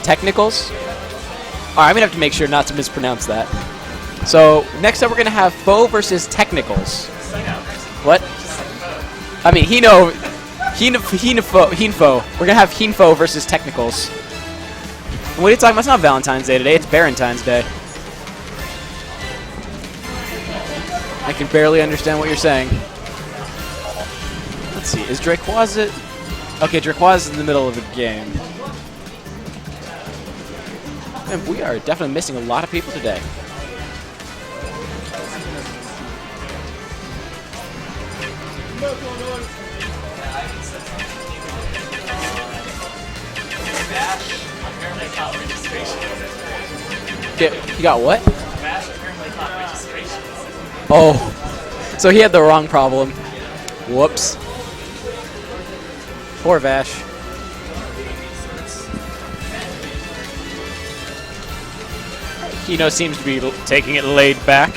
Technicals. Alright, I'm going to have to make sure not to mispronounce that. So, next up we're going to have Fo versus Technicals. What? I mean, Hino. We're going to have Hinfo versus Technicals. What are you talking about? It's not Valentine's Day today, it's Valentine's Day. I can barely understand what you're saying. Let's see, is Draquoise it? Okay, Draquoise is in the middle of the game. And we are definitely missing a lot of people today. You got what? Oh, so he had the wrong problem. Whoops. Poor Vash. Hino seems to be taking it laid back.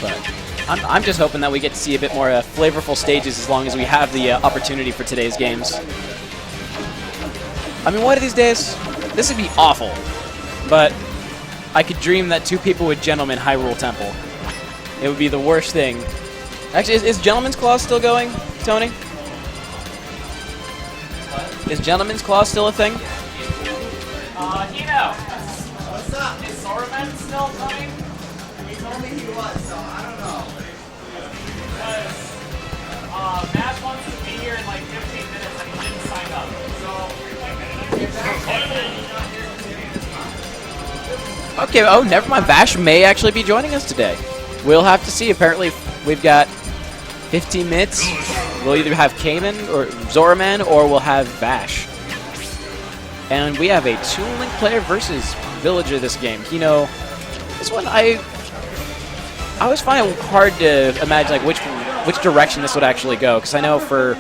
But I'm just hoping that we get to see a bit more flavorful stages as long as we have the opportunity for today's games. I mean, one of these days, this would be awful, but I could dream that two people with Gentleman Hyrule Temple. It would be the worst thing. Actually, is Gentleman's Claw still going, Tony? What? Is Gentleman's Claw still a thing? Hino! What's up? Is Zorman still coming? He told me he was, so I don't know. Because Matt wants to be here in like 15 minutes and he didn't sign up. Okay, oh, never mind. Vash may actually be joining us today. We'll have to see. Apparently, we've got 15 minutes. We'll either have Cayman or Zoraman, or we'll have Vash. And we have a Toon Link player versus Villager this game. You know, this one I always find it hard to imagine like which direction this would actually go, because I know for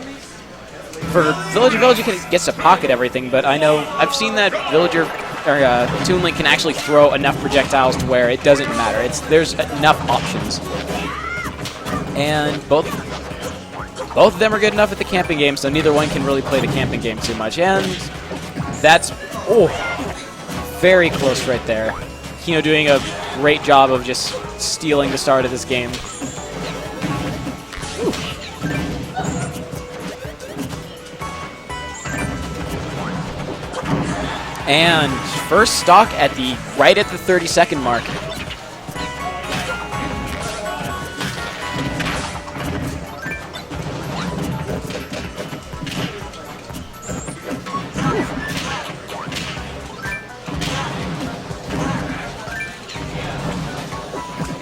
Villager gets to pocket everything, but I know I've seen that Villager or Toon Link can actually throw enough projectiles to where it doesn't matter. There's enough options, and both of them are good enough at the camping game, so neither one can really play the camping game too much. And that's very close right there. Hino doing a great job of just stealing the start of this game. And first stock at right at the 30-second mark.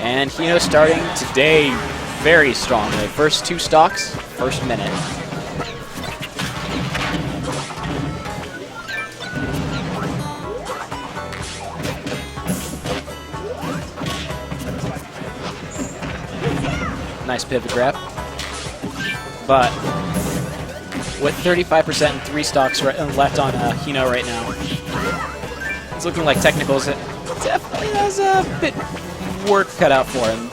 And Hino starting today very strongly. First two stocks, first minute. Nice pivot grab. But with 35% and 3 stocks left on Hino right now, it's looking like Technicals definitely has a bit work cut out for him.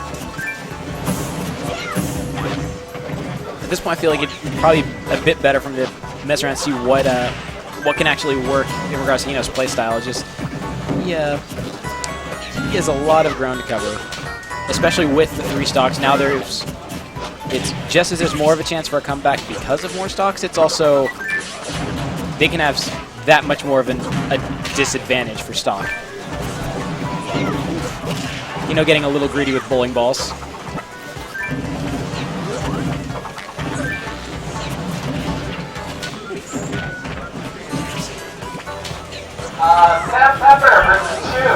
At this point, I feel like it'd probably be a bit better for him to mess around and see what can actually work in regards to Hino's playstyle. It's just, yeah, he has a lot of ground to cover, especially with the 3 stocks. Now it's just as there's more of a chance for a comeback because of more stocks, it's also, they can have that much more of a disadvantage for stock. Hino getting a little greedy with bowling balls. Sam Pepper versus Chew,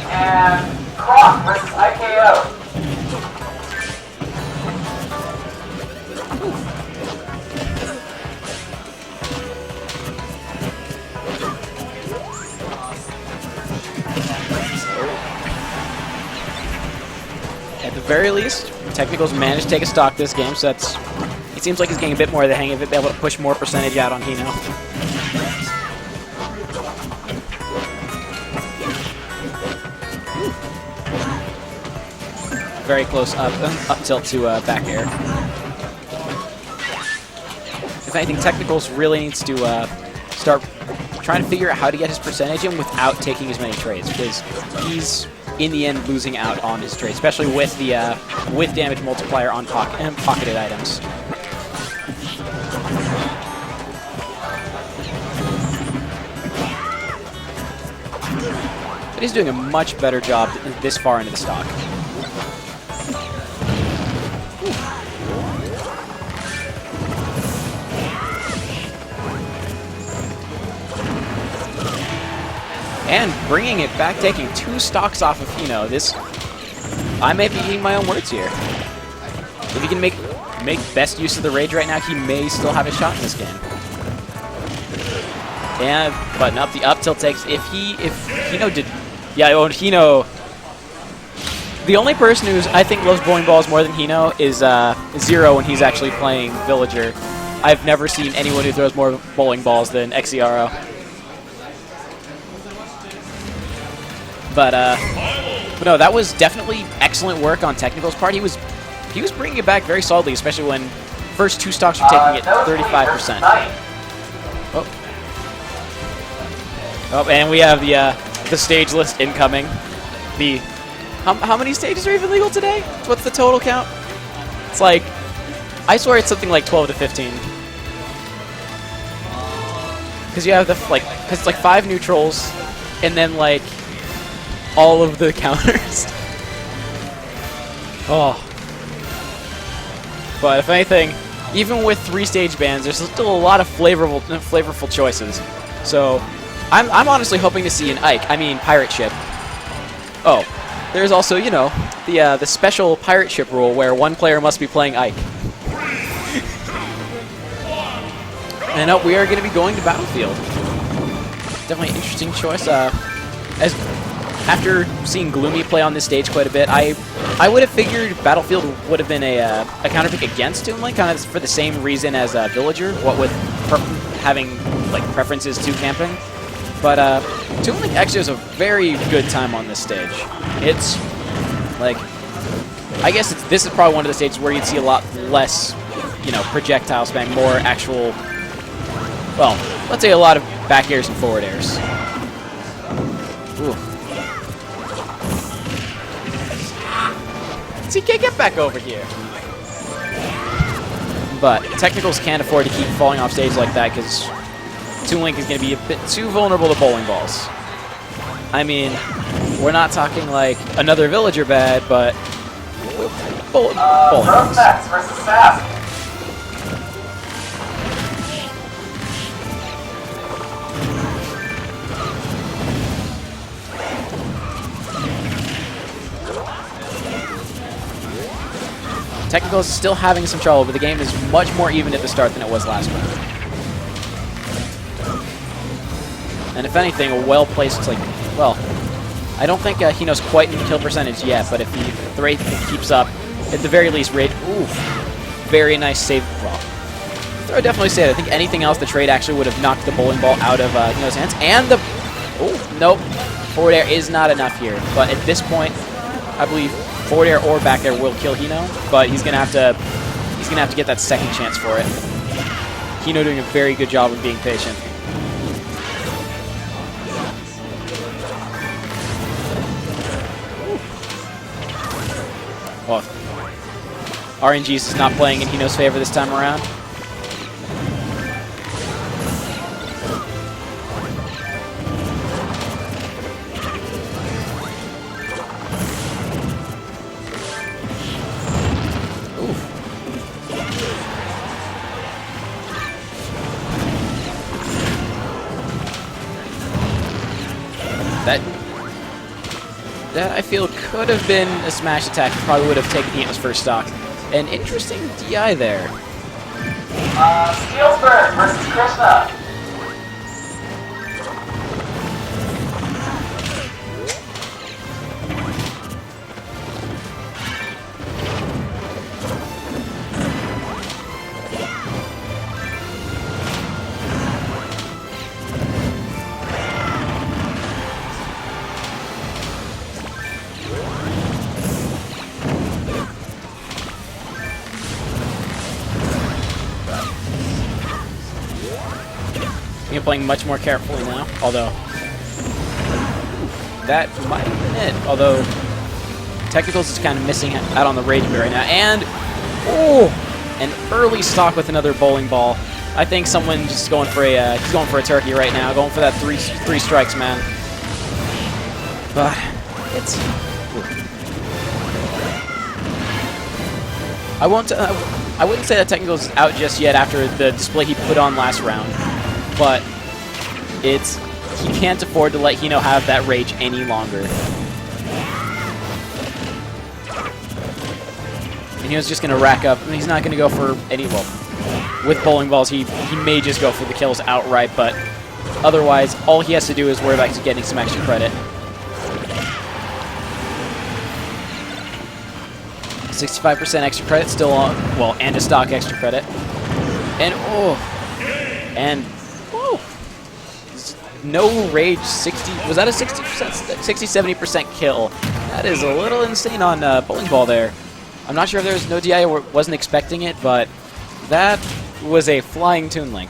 and Croc versus IKO. At the very least, Technicals managed to take a stock this game, so it seems like he's getting a bit more of the hang of it, be able to push more percentage out on Hino. very close up tilt to back air. If anything, Technicals really needs to start trying to figure out how to get his percentage in without taking as many trades, because he's in the end losing out on his trade, especially with the with damage multiplier on pocketed items. But he's doing a much better job this far into the stock. And bringing it back, taking 2 stocks off of Hino. This, I may be eating my own words here. If he can make best use of the rage right now, he may still have a shot in this game. And button up, the up tilt takes. If Hino did, yeah, Hino. The only person who's I think loves bowling balls more than Hino is Zero when he's actually playing Villager. I've never seen anyone who throws more bowling balls than Xero. But no, that was definitely excellent work on Technical's part. He was bringing it back very solidly, especially when first 2 stocks were taking it 35%. Oh, and we have the stage list incoming. The how many stages are even legal today? What's the total count? It's like, I swear it's something like 12 to 15. Because you have because it's like 5 neutrals, and then like all of the counters. Oh. But if anything, even with 3 stage bans, there's still a lot of flavorful choices. So I'm honestly hoping to see an pirate ship. Oh, there's also, you know, the special pirate ship rule where 1 player must be playing Ike. And we are going to be going to Battlefield. Definitely an interesting choice. After seeing Gloomy play on this stage quite a bit, I would have figured Battlefield would have been a counterpick against Toon Link, kind of for the same reason as Villager, what with having like preferences to camping. But Toon Link actually has a very good time on this stage. It's like, I guess this is probably one of the stages where you'd see a lot less, you know, projectile spam, more actual, well, let's say a lot of back airs and forward airs. Ooh. CK, get back over here. But Technicals can't afford to keep falling off stage like that because Toon Link is going to be a bit too vulnerable to bowling balls. I mean, we're not talking like another Villager bad, but bowling balls. Versus Sass. Technicals is still having some trouble, but the game is much more even at the start than it was last round. And if anything, a well-placed, like, well, I don't think Hino's quite in kill percentage yet, but if the rate keeps up, at the very least, very nice save. Well, I would definitely say that. I think anything else, the trade actually would have knocked the bowling ball out of Hino's hands. And the, oh, nope, forward air is not enough here. But at this point, I believe forward air or back air will kill Hino, but he's gonna have to get that second chance for it. Hino doing a very good job of being patient. Oh, RNG's is not playing in Hino's favor this time around. That I feel could have been a smash attack. Probably would have taken Hino's first stock. An interesting DI there. Steelsburg versus Krishna. definitely playing much more carefully now, although that might have been it. Although Technicals is kind of missing out on the Rage Beat right now. And, oh, an early stock with another bowling ball. I think someone just going for a he's going for a turkey right now, going for that three strikes, man. But it's I wouldn't say that Technicals is out just yet after the display he put on last round, but he can't afford to let Hino have that rage any longer. And he was just going to rack up. I mean, he's not going to go for any, well, with bowling balls, he may just go for the kills outright, but otherwise, all he has to do is worry about getting some extra credit. 65% extra credit still on, well, and a stock extra credit. And, no rage 60, was that a 60%, 60-70% kill? That is a little insane on bowling ball there. I'm not sure if there was no DI or wasn't expecting it, but that was a flying Toon Link.